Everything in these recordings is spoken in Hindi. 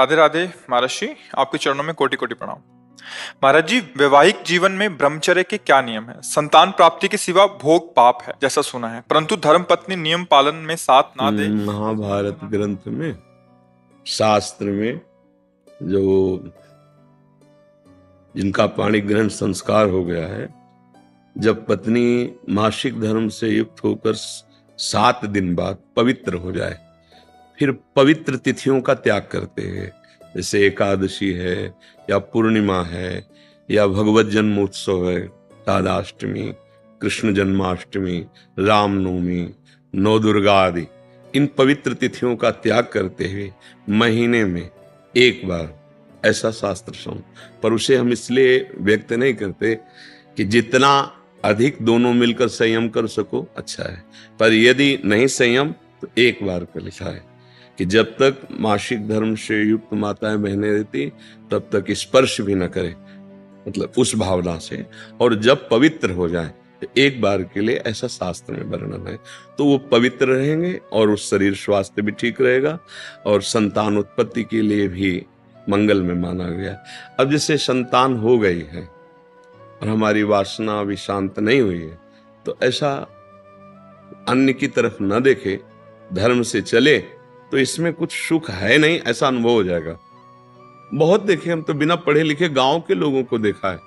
राधे राधे महाराज जी, आपके चरणों में कोटि कोटि प्रणाम। महाराज जी, वैवाहिक जीवन में ब्रह्मचर्य के क्या नियम है? संतान प्राप्ति के सिवा भोग पाप है जैसा सुना है, परंतु धर्म पत्नी नियम पालन में साथ ना दे। महाभारत ग्रंथ में, शास्त्र में जो जिनका पाणी ग्रहण संस्कार हो गया है, जब पत्नी मासिक धर्म से युक्त होकर 7 दिन बाद पवित्र हो जाए, फिर पवित्र तिथियों का त्याग करते हैं, जैसे एकादशी है या पूर्णिमा है या भगवत जन्मोत्सव है, राधाष्टमी, कृष्ण जन्माष्टमी, रामनवमी, नवदुर्गा आदि, इन पवित्र तिथियों का त्याग करते हुए महीने में एक बार, ऐसा शास्त्र सम। पर उसे हम इसलिए व्यक्त नहीं करते कि जितना अधिक दोनों मिलकर संयम कर सको अच्छा है, पर यदि नहीं संयम तो एक बार का लिखा है कि जब तक मासिक धर्म से युक्त माताएं बहनें रहती तब तक स्पर्श भी न करे, मतलब उस भावना से, और जब पवित्र हो जाए तो एक बार के लिए, ऐसा शास्त्र में वर्णन है, तो वो पवित्र रहेंगे और उस शरीर स्वास्थ्य भी ठीक रहेगा और संतान उत्पत्ति के लिए भी मंगल में माना गया। अब जैसे संतान हो गई है और हमारी वासना अभी शांत नहीं हुई है, तो ऐसा अन्य की तरफ न देखे, धर्म से चले, तो इसमें कुछ सुख है नहीं, ऐसा अनुभव हो जाएगा। बहुत देखे हम तो, बिना पढ़े लिखे गांव के लोगों को देखा है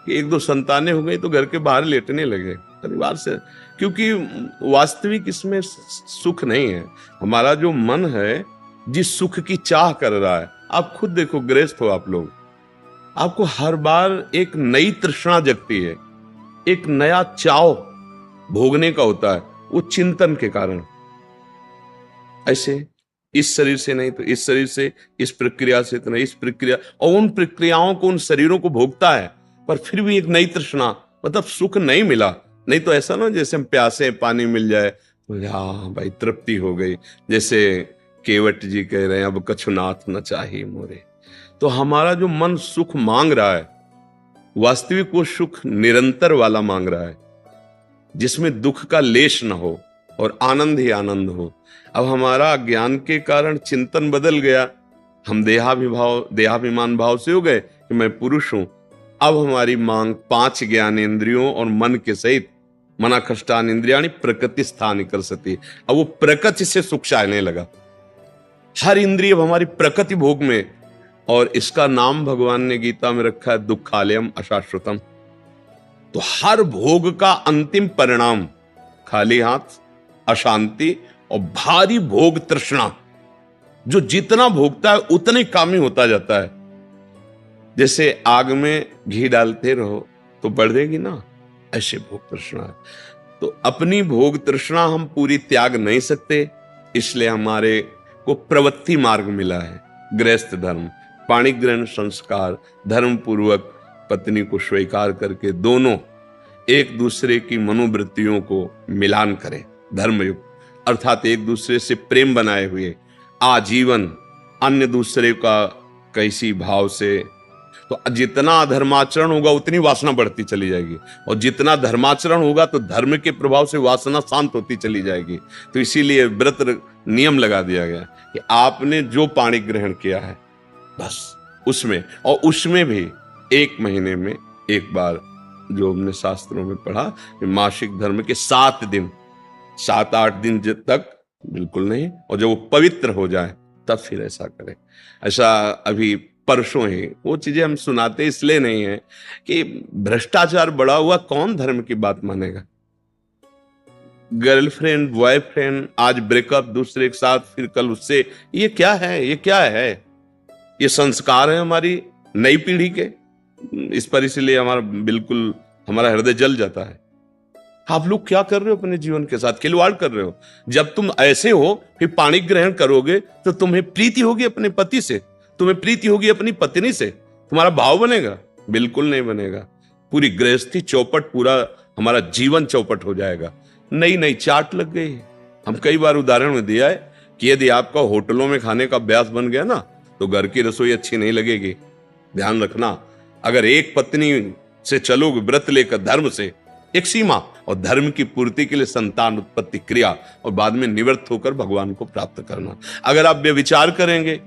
कि 1-2 संतानें हो गई तो घर के बाहर लेटने लगे परिवार से, क्योंकि वास्तविक इसमें सुख नहीं है। हमारा जो मन है जिस सुख की चाह कर रहा है, आप खुद देखो, गृहस्थ हो आप लोग, आपको हर बार एक नई तृष्णा जगती है, एक नया चाव भोगने का होता है, वो चिंतन के कारण। ऐसे इस शरीर से नहीं तो इस शरीर से, इस प्रक्रिया से तो नहीं इस प्रक्रिया, और उन प्रक्रियाओं को, उन शरीरों को भोगता है, पर फिर भी एक नई तृष्णा, मतलब सुख नहीं मिला। नहीं तो ऐसा ना जैसे हम प्यासे, पानी मिल जाए तो हाँ भाई तृप्ति हो गई, जैसे केवट जी कह रहे हैं, अब कछुनाथ न चाहिए मोरे। तो हमारा जो मन सुख मांग रहा है, वास्तविक वो सुख निरंतर वाला मांग रहा है, जिसमें दुख का लेश न हो और आनंद ही आनंद हो। अब हमारा ज्ञान के कारण चिंतन बदल गया, हम देहाभिमान भाव से हो गए कि मैं पुरुष हूं। अब हमारी मांग 5 ज्ञानेंद्रियों और मन के सहित, मना कष्टान इंद्रियाणि प्रकृति स्थान कर सती, अब वो प्रकृति से सुख चाहने लगा। हर इंद्रिय हमारी प्रकृति भोग में, और इसका नाम भगवान ने गीता में रखा है दुखालयम अशाश्वतम। तो हर भोग का अंतिम परिणाम खाली हाथ, अशांति और भारी भोग तृष्णा। जो जितना भोगता है उतना ही कामी होता जाता है। जैसे आग में घी डालते रहो तो बढ़ेगी ना, ऐसे भोग तृष्णा है। तो अपनी भोग तृष्णा हम पूरी त्याग नहीं सकते, इसलिए हमारे को प्रवृत्ति मार्ग मिला है, गृहस्थ धर्म, पाणी ग्रहण संस्कार, धर्म पूर्वक पत्नी को स्वीकार करके दोनों एक दूसरे की मनोवृत्तियों को मिलान करें, धर्मयुक्त, अर्थात एक दूसरे से प्रेम बनाए हुए आजीवन, अन्य दूसरे का कैसी भाव से। तो जितना अधर्माचरण होगा उतनी वासना बढ़ती चली जाएगी, और जितना धर्माचरण होगा तो धर्म के प्रभाव से वासना शांत होती चली जाएगी। तो इसीलिए व्रत नियम लगा दिया गया कि आपने जो पाणी ग्रहण किया है बस उसमें, और उसमें भी 1 महीने में एक बार, जो हमने शास्त्रों में पढ़ा कि मासिक धर्म के 7 दिन, 7-8 दिन तक बिल्कुल नहीं, और जब वो पवित्र हो जाए तब फिर ऐसा करें। ऐसा अभी परसों ही वो चीजें हम सुनाते इसलिए नहीं है कि भ्रष्टाचार बढ़ा हुआ, कौन धर्म की बात मानेगा। गर्लफ्रेंड, बॉयफ्रेंड, आज ब्रेकअप, दूसरे के साथ, फिर कल उससे, ये क्या है? ये क्या है? ये संस्कार है हमारी नई पीढ़ी के। इस पर इसलिए बिल्कुल हमारा हृदय जल जाता है। आप लोग क्या कर रहे हो अपने जीवन के साथ? खिलवाड़ कर रहे हो। जब तुम ऐसे हो फिर पाणी ग्रहण करोगे तो तुम्हें प्रीति होगी अपने पति से, तुम्हें प्रीति होगी अपनी पत्नी से, तुम्हारा भाव बनेगा? बिल्कुल नहीं बनेगा। पूरी गृहस्थी चौपट, पूरा हमारा जीवन चौपट हो जाएगा। नई नई चाट लग गई। हम कई बार उदाहरण में दिया है कि यदि आपका होटलों में खाने का अभ्यास बन गया ना, तो घर की रसोई अच्छी नहीं लगेगी। ध्यान रखना, अगर एक पत्नी से चलोगे व्रत लेकर, धर्म से, एक सीमा, और धर्म की पूर्ति के लिए संतान उत्पत्ति क्रिया, और बाद में निवृत्त होकर भगवान को प्राप्त करना। अगर आप व्यभिचार करेंगे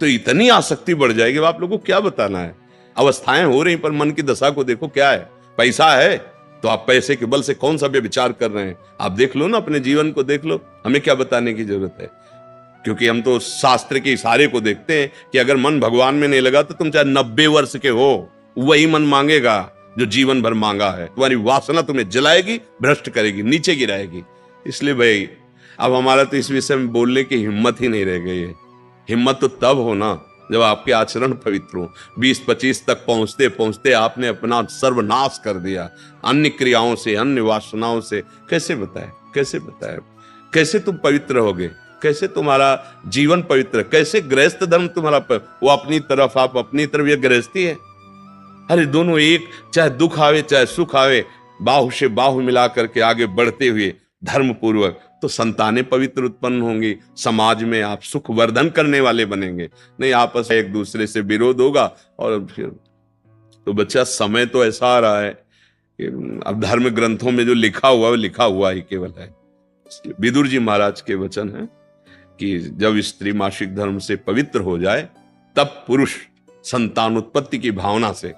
तो इतनी आसक्ति बढ़ जाएगी, आप लोगों को क्या बताना है। अवस्थाएं हो रही, पर मन की दशा को देखो क्या है। पैसा है तो आप पैसे के बल से कौन सा व्यभिचार कर रहे हैं, आप देख लो ना, अपने जीवन को देख लो, हमें क्या बताने की जरूरत है। क्योंकि हम तो शास्त्र के इशारे को देखते हैं कि अगर मन भगवान में नहीं लगा तो तुम चाहे 90 वर्ष के हो, वही मन मांगेगा जो जीवन भर मांगा है। तुम्हारी वासना तुम्हें जलाएगी, भ्रष्ट करेगी, नीचे गिराएगी। इसलिए भाई अब हमारा तो इस विषय में बोलने की हिम्मत ही नहीं रह गई है। हिम्मत तो तब हो ना जब आपके आचरण पवित्र हो। 20-25 तक पहुंचते पहुंचते आपने अपना सर्वनाश कर दिया अन्य क्रियाओं से, अन्य वासनाओं से। कैसे बताए, कैसे बताए, कैसे तुम पवित्र होगे, कैसे तुम्हारा जीवन पवित्र, कैसे गृहस्थ धर्म तुम्हारा वो अपनी तरफ, आप अपनी तरफ, ये गृहस्थी है। अरे दोनों एक, चाहे दुख आवे चाहे सुख आवे, बाहु से बाहु मिला करके आगे बढ़ते हुए धर्म पूर्वक, तो संतानें पवित्र उत्पन्न होंगी, समाज में आप सुख वर्धन करने वाले बनेंगे। नहीं आपस में एक दूसरे से विरोध होगा और फिर तो बच्चा समय तो ऐसा आ रहा है कि अब धर्म ग्रंथों में जो लिखा हुआ है लिखा हुआ ही केवल है। विदुर जी महाराज के वचन है कि जब स्त्री मासिक धर्म से पवित्र हो जाए तब पुरुष संतान उत्पत्ति की भावना से,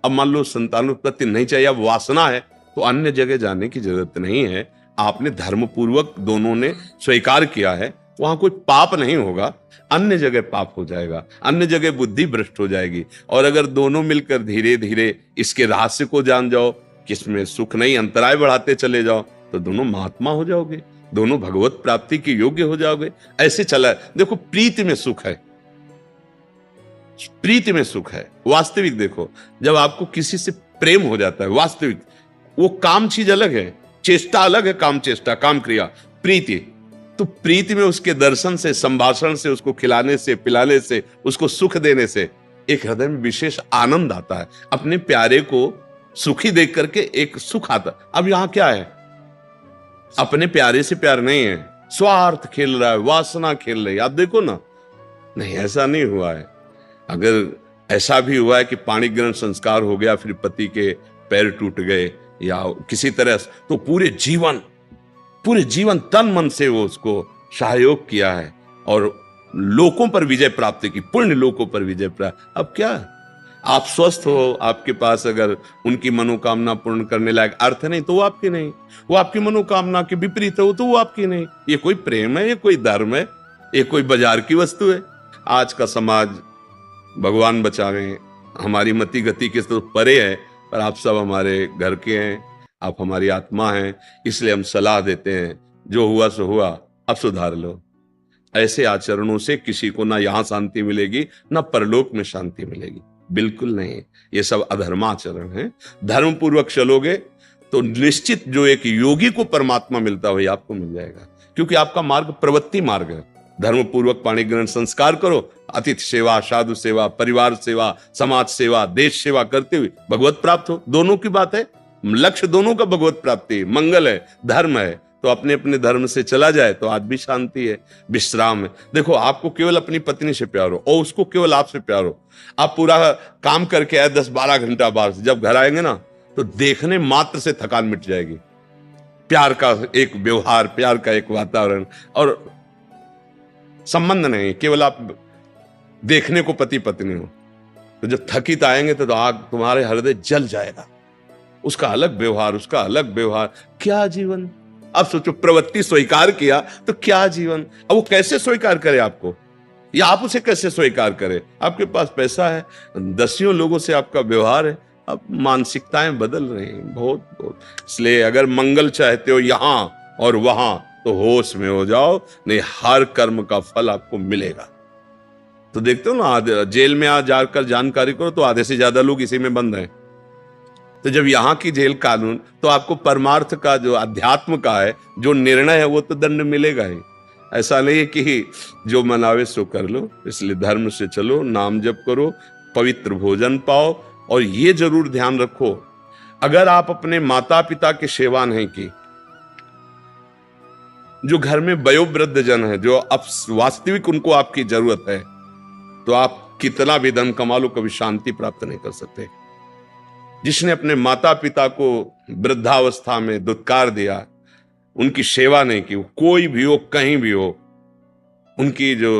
अब मान लो संतान उत्पत्ति नहीं चाहिए, अब वासना है, तो अन्य जगह जाने की जरूरत नहीं है। आपने धर्म पूर्वक दोनों ने स्वीकार किया है, वहां कोई पाप नहीं होगा। अन्य जगह पाप हो जाएगा, अन्य जगह बुद्धि भ्रष्ट हो जाएगी। और अगर दोनों मिलकर धीरे धीरे इसके रहस्य को जान जाओ, किसमें सुख नहीं, अंतराय बढ़ाते चले जाओ, तो दोनों महात्मा हो जाओगे, दोनों भगवत प्राप्ति के योग्य हो जाओगे। ऐसे चला। देखो प्रीति में सुख है, प्रीति में सुख है। वास्तविक देखो, जब आपको किसी से प्रेम हो जाता है वास्तविक, वो काम चीज अलग है, चेष्टा अलग है, काम चेष्टा, काम क्रिया, प्रीति। तो प्रीति में उसके दर्शन से, संभाषण से, उसको खिलाने से, पिलाने से, उसको सुख देने से एक हृदय में विशेष आनंद आता है। अपने प्यारे को सुखी देख करके एक सुख आता। अब यहां क्या है, अपने प्यारे से प्यार नहीं है, स्वार्थ खेल रहा है, वासना खेल रही है। आप देखो ना, नहीं ऐसा नहीं हुआ है। अगर ऐसा भी हुआ है कि पाणी ग्रहण संस्कार हो गया, फिर पति के पैर टूट गए या किसी तरह, तो पूरे जीवन तन मन से वो उसको सहयोग किया है और लोकों पर विजय प्राप्त की, पुण्य लोकों पर विजय प्राप्त। अब क्या, आप स्वस्थ हो, आपके पास अगर उनकी मनोकामना पूर्ण करने लायक अर्थ नहीं तो वो आपकी नहीं, वो आपकी मनोकामना के विपरीत हो तो वो आपकी नहीं। ये कोई प्रेम है, ये कोई धर्म है, ये कोई बाजार की वस्तु है। आज का समाज भगवान बचावे, हमारी मति गति के तो परे है, पर आप सब हमारे घर के हैं, आप हमारी आत्मा हैं, इसलिए हम सलाह देते हैं, जो हुआ सो हुआ, अब सुधार लो। ऐसे आचरणों से किसी को ना यहां शांति मिलेगी ना परलोक में शांति मिलेगी, बिल्कुल नहीं। ये सब अधर्माचरण है। धर्म पूर्वक चलोगे तो निश्चित जो एक योगी को परमात्मा मिलता हो आपको मिल जाएगा, क्योंकि आपका मार्ग प्रवृत्ति मार्ग है। धर्म पूर्वक पाणी ग्रहण संस्कार करो, अतिथि सेवा, साधु सेवा, परिवार सेवा, समाज सेवा, देश सेवा करते हुए भगवत प्राप्त हो। दोनों की बात है, लक्ष्य दोनों का भगवत प्राप्ति, मंगल है, धर्म है। तो अपने अपने धर्म से चला जाए तो आज भी शांति है, विश्राम है। देखो आपको केवल अपनी पत्नी से प्यार हो और उसको केवल आपसे प्यार हो, आप पूरा काम करके आए 10-12 घंटा बाहर से, जब घर आएंगे ना तो देखने मात्र से थकान मिट जाएगी। प्यार का एक व्यवहार, प्यार का एक वातावरण और संबंध नहीं, केवल आप देखने को पति पत्नी हो। तो जब थकित आएंगे तो आग तुम्हारे हृदय जल जाएगा। उसका अलग व्यवहार, उसका अलग व्यवहार, क्या जीवन। अब सोचो, प्रवृत्ति स्वीकार किया तो क्या जीवन। अब वो कैसे स्वीकार करे आपको, या आप उसे कैसे स्वीकार करे। आपके पास पैसा है, दसियों लोगों से आपका व्यवहार है, अब मानसिकताएं बदल रही हैं बहुत बहुत। इसलिए अगर मंगल चाहते हो यहां और वहां तो होश में हो जाओ, नहीं हर कर्म का फल आपको मिलेगा। तो देखते हो ना, जेल में आ जाकर जानकारी करो तो आधे से ज्यादा लोग इसी में बंद हैं। तो जब यहाँ की जेल कानून, तो आपको परमार्थ का जो अध्यात्म का है जो निर्णय है वो तो दंड मिलेगा ही। ऐसा नहीं है कि जो मनावे सो कर लो। इसलिए धर्म से चलो, नाम जप करो, पवित्र भोजन पाओ। और ये जरूर ध्यान रखो, अगर आप अपने माता पिता की सेवा नहीं की, जो घर में वयोवृद्ध जन है, जो अब वास्तविक उनको आपकी जरूरत है, तो आप कितना भी धन कमा लो कभी शांति प्राप्त नहीं कर सकते। जिसने अपने माता पिता को वृद्धावस्था में दुत्कार दिया, उनकी सेवा नहीं की, कोई भी हो, कहीं भी हो, उनकी जो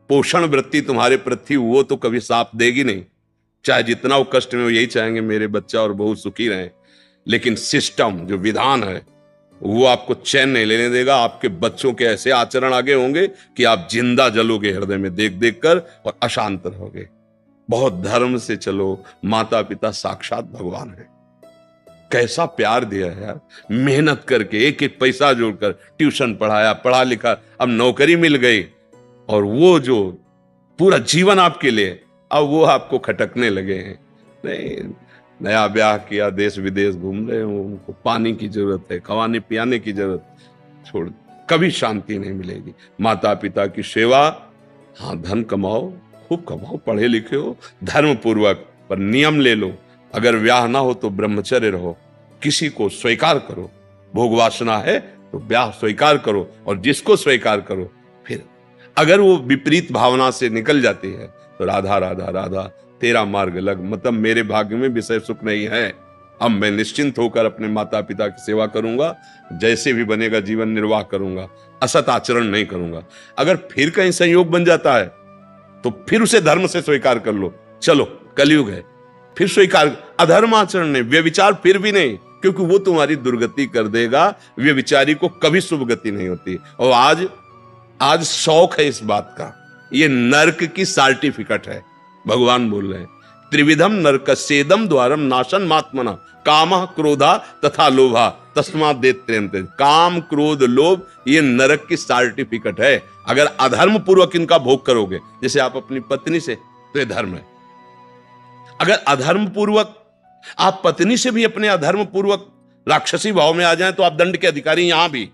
पोषण वृत्ति तुम्हारे प्रति वो तो कभी साथ देगी नहीं। चाहे जितना वो कष्ट में, वो यही चाहेंगे मेरे बच्चा और बहू सुखी रहें, लेकिन सिस्टम जो विधान है वो आपको चैन नहीं लेने देगा। आपके बच्चों के ऐसे आचरण आगे होंगे कि आप जिंदा जलोगे हृदय में देख देख कर और अशांत रहोगे। बहुत धर्म से चलो, माता पिता साक्षात भगवान है। कैसा प्यार दिया है यार, मेहनत करके एक एक पैसा जोड़कर ट्यूशन पढ़ाया, पढ़ा लिखा, अब नौकरी मिल गई, और वो जो पूरा जीवन आपके लिए, अब वो आपको खटकने लगे हैं। नहीं, नया ब्याह किया, देश विदेश घूम रहे हो, उनको पानी की जरूरत है, खवाने पियाने की जरूरत, छोड़, कभी शांति नहीं मिलेगी। माता पिता की सेवा, हाँ धन कमाओ, खूब कमाओ, पढ़े लिखे हो धर्म पूर्वक, पर नियम ले लो। अगर ब्याह ना हो तो ब्रह्मचर्य रहो, किसी को स्वीकार करो। भोग वासना है तो ब्याह स्वीकार करो, और जिसको स्वीकार करो, फिर अगर वो विपरीत भावना से निकल जाती है तो राधा राधा राधा तेरा मार्ग लग, मतलब मेरे भाग्य में विषय सुख नहीं है, अब मैं निश्चिंत होकर अपने माता पिता की सेवा करूंगा, जैसे भी बनेगा जीवन निर्वाह करूंगा, असत आचरण नहीं करूंगा। अगर फिर कहीं संयोग बन जाता है तो फिर उसे धर्म से स्वीकार कर लो। चलो कलयुग है, फिर स्वीकार, अधर्म आचरण नहीं, व्यभिचार फिर भी नहीं, क्योंकि वो तुम्हारी दुर्गति कर देगा। व्यभिचारी को कभी शुभ गति नहीं होती। और आज शौक है इस बात का, ये नरक की सर्टिफिकेट है। भगवान बोल रहे हैं, त्रिविधम नरकस्येदम द्वारम नाशन मात्मना कामः क्रोधा तथा लोभा तस्मात् देत्यन्ते। काम क्रोध लोभ ये नरक की सर्टिफिकेट है। अगर अधर्म पूर्वक इनका भोग करोगे, जैसे आप अपनी पत्नी से, तो ये धर्म है। अगर अधर्म पूर्वक आप पत्नी से भी अपने अधर्म पूर्वक राक्षसी भाव में आ जाएं तो आप दंड के अधिकारी, यहां भी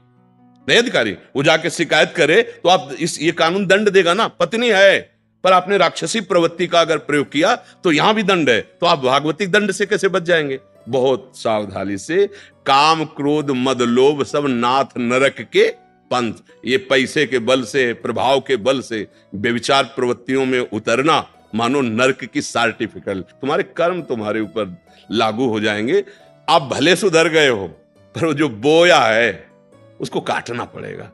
नहीं अधिकारी, वो जाके शिकायत करे तो आप ये कानून दंड देगा ना। पत्नी है पर आपने राक्षसी प्रवृत्ति का अगर प्रयोग किया तो यहां भी दंड है, तो आप भागवतिक दंड से कैसे बच जाएंगे? बहुत सावधानी से। काम क्रोध मद लोभ सब नाथ नरक के पंथ, ये पैसे के बल से, प्रभाव के बल से व्यभिचार प्रवृत्तियों में उतरना मानो नरक की सर्टिफिकेट। तुम्हारे कर्म तुम्हारे ऊपर लागू हो जाएंगे। आप भले सुधर गए हो, पर वो जो बोया है उसको काटना पड़ेगा।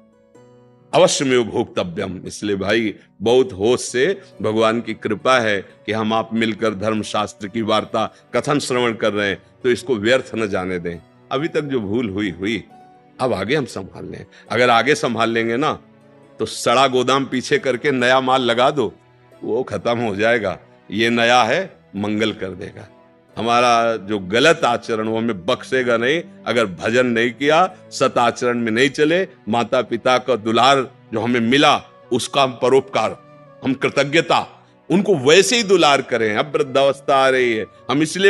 अवश्य में भोक्तव्यम। इसलिए भाई बहुत होश से, भगवान की कृपा है कि हम आप मिलकर धर्मशास्त्र की वार्ता कथन श्रवण कर रहे हैं, तो इसको व्यर्थ न जाने दें। अभी तक जो भूल हुई, अब आगे हम संभाल लें। अगर आगे संभाल लेंगे ना, तो सड़ा गोदाम पीछे करके नया माल लगा दो, वो खत्म हो जाएगा। ये नया है, मंगल कर देगा। हमारा जो गलत आचरण वो हमें बख्शेगा नहीं। अगर भजन नहीं किया, सत आचरण में नहीं चले, माता पिता का दुलार जो हमें मिला उसका हम परोपकार, हम कृतज्ञता, उनको वैसे ही दुलार करें। अब वृद्धावस्था आ रही है, हम इसलिए